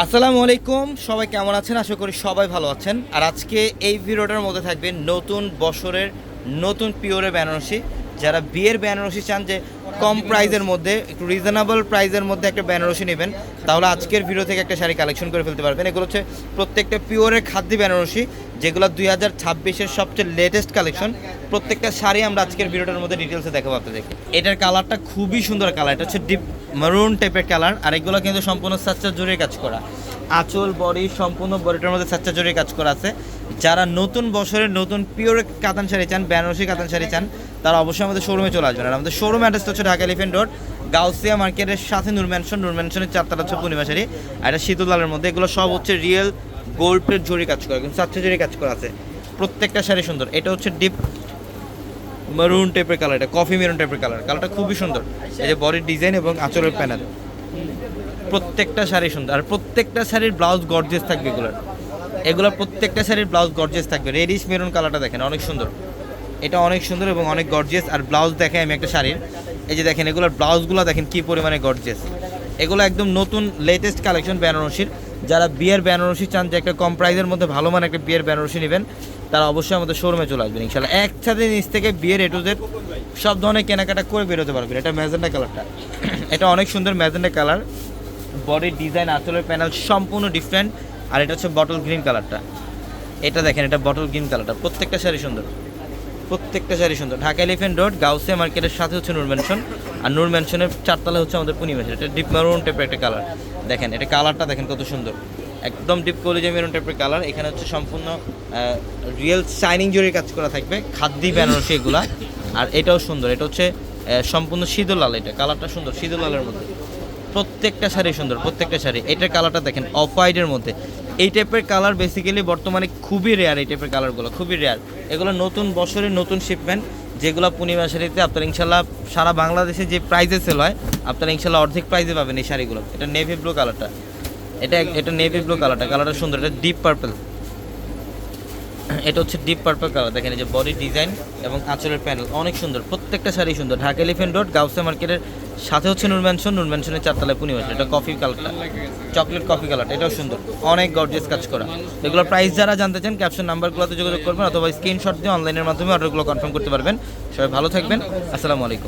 আসসালামু আলাইকুম, সবাই কেমন আছেন? আশা করি সবাই ভালো আছেন। আর আজকে এই ভিডিওটার মধ্যে থাকবে নতুন বছরের নতুন পিওরের বেনারসি। যারা বিয়ের বেনারসি চান যে কম প্রাইজের মধ্যে, একটু রিজনেবল প্রাইজের মধ্যে একটা বেনারসি নেবেন, তাহলে আজকের ভিডিও থেকে একটা শাড়ি কালেকশন করে ফেলতে পারবেন। এগুলো হচ্ছে প্রত্যেকটা পিওরের খাদ্য বেনারসি, যেগুলো 2026-এর সবচেয়ে লেটেস্ট কালেকশন। প্রত্যেকটা শাড়ি আমরা আজকের ভিডিওটার মধ্যে ডিটেলসে দেখাবো আপনাদেরকে। এটার কালারটা খুবই সুন্দর কালার, এটা হচ্ছে ডিপ মারুন টাইপের কালার। আর এগুলো কিন্তু সম্পূর্ণ সাচ্চা জরির কাজ করা, আঁচল বডি সম্পূর্ণ বডিটার মধ্যে সাচ্চা জরির কাজ করা আছে। যারা নতুন বছরের নতুন পিওর কাতান শাড়ি চান, বেনারসি কাতান শাড়ি চান, তারা অবশ্যই আমাদের শোরুমে চলে আসবেন। আর আমাদের শোরুম অ্যাড্রেসটা হচ্ছে ঢাকা এলিফ্যান্ট রোড, গাউসিয়া মার্কেটের সাথে নূর ম্যানশনের 4তলা হচ্ছে পূর্ণিমা শাড়ি। আর এটা শীতলালের মধ্যে, এগুলো সব হচ্ছে রিয়েল গোল্ড প্লেট জরি কাজ করা, কিন্তু সাচ্চা জরি কাজ করা আছে। প্রত্যেকটা শাড়ি সুন্দর। এটা হচ্ছে ডিপ মারুন টাইপের কালার, এটা কফি মেরুন টাইপের কালার। কালারটা খুবই সুন্দর। এই যে বডির ডিজাইন এবং আঁচলের প্যানেল, প্রত্যেকটা শাড়ি সুন্দর। আর প্রত্যেকটা শাড়ির ব্লাউজ গর্জিয়াস থাকবে। এগুলোর প্রত্যেকটা শাড়ির ব্লাউজ গর্জিয়াস থাকবে। রেডিশ মেরুন কালারটা দেখেন, অনেক সুন্দর। এটা অনেক সুন্দর এবং অনেক গর্জিয়াস। আর ব্লাউজ দেখে আমি একটা শাড়ির, এই যে দেখেন এগুলোর ব্লাউজগুলো দেখেন কী পরিমাণে গর্জিয়াস। এগুলো একদম নতুন লেটেস্ট কালেকশন বেনারসির। যারা বিয়ের বেনারসি চান যে একটা কম প্রাইসের মধ্যে ভালো মানে একটা বিয়ের বেনারসি নেবেন, তারা অবশ্যই আমাদের শোরুমে চলে আসবেন ইনশাল্লাহ। একসাথে নিচ থেকে বিয়ের এ টু জেড সব ধরনের কেনাকাটা করে বেরোতে পারবেন। এটা ম্যাজেন্ডা কালারটা, এটা অনেক সুন্দর ম্যাজেন্ডা কালার। বডির ডিজাইন, আঁচলের প্যানেল সম্পূর্ণ ডিফারেন্ট। আর এটা হচ্ছে বটল গ্রিন কালারটা, এটা দেখেন, এটা বটল গ্রিন কালারটা। প্রত্যেকটা শাড়ি সুন্দর, প্রত্যেকটা শাড়ি সুন্দর। ঢাকা এলিফ্যান্ট রোড, গাউসিয়া মার্কেটের সাথে হচ্ছে নূর ম্যানশন। আর নূর ম্যানশনের 4তলা হচ্ছে আমাদের পূর্ণিমা শাড়ি। এটা ডিপ মেরুন টাইপের একটা কালার দেখেন, এটা কালারটা দেখেন কত সুন্দর, একদম ডিপ কলিজা মেরুন টাইপের কালার। এখানে হচ্ছে সম্পূর্ণ রিয়েল শাইনিং জরির কাজ করা থাকবে, খাদ্যি বেনারসি এগুলা। আর এটাও সুন্দর, এটা হচ্ছে সম্পূর্ণ সিঁদুর লাল, এটা কালারটা সুন্দর সিঁদুর লালের মধ্যে। প্রত্যেকটা শাড়ি সুন্দর, প্রত্যেকটা শাড়ি। এটার কালারটা দেখেন অফ হোয়াইটের মধ্যে। এই টাইপের কালার বেসিক্যালি বর্তমানে খুবই রেয়ার, এই টাইপের কালারগুলো খুবই রেয়ার। এগুলো নতুন বছরের নতুন শিপমেন্ট, যেগুলো পূর্ণিমা শাড়িতে আপনারা ইনশাল্লাহ সারা বাংলাদেশে যে প্রাইসে সেল হয়, আপনারা ইনশাল্লাহ অর্ধেক প্রাইসে পাবেন এই শাড়িগুলো। এটা নেভি ব্লু কালারটা, এটা নেভি ব্লু কালারটা সুন্দর। এটা ডিপ পার্পল, এটা হচ্ছে ডিপ পার্পল কালার দেখেন। এই যে বডি ডিজাইন এবং আঁচলের প্যানেল অনেক সুন্দর। প্রত্যেকটা শাড়ি সুন্দর। ঢাকা এলিফ্যান্ট রোড, গাউসিয়া মার্কেটের সাথে হচ্ছে নূর ম্যানশনের 4তলায় পূর্ণিমা শাড়ি। এটা কফি কালারটা, চকলেট কফি কালারটা, এটাও সুন্দর, অনেক গর্জিয়াস কাজ করা। এগুলোর প্রাইস যারা জানতে চান ক্যাপশন নাম্বারগুলোতে যোগাযোগ করবেন, অথবা স্ক্রিনশট দিয়ে অনলাইনের মাধ্যমে অর্ডারগুলো কনফার্ম করতে পারবেন। সবাই ভালো থাকবেন, আসসালামু আলাইকুম।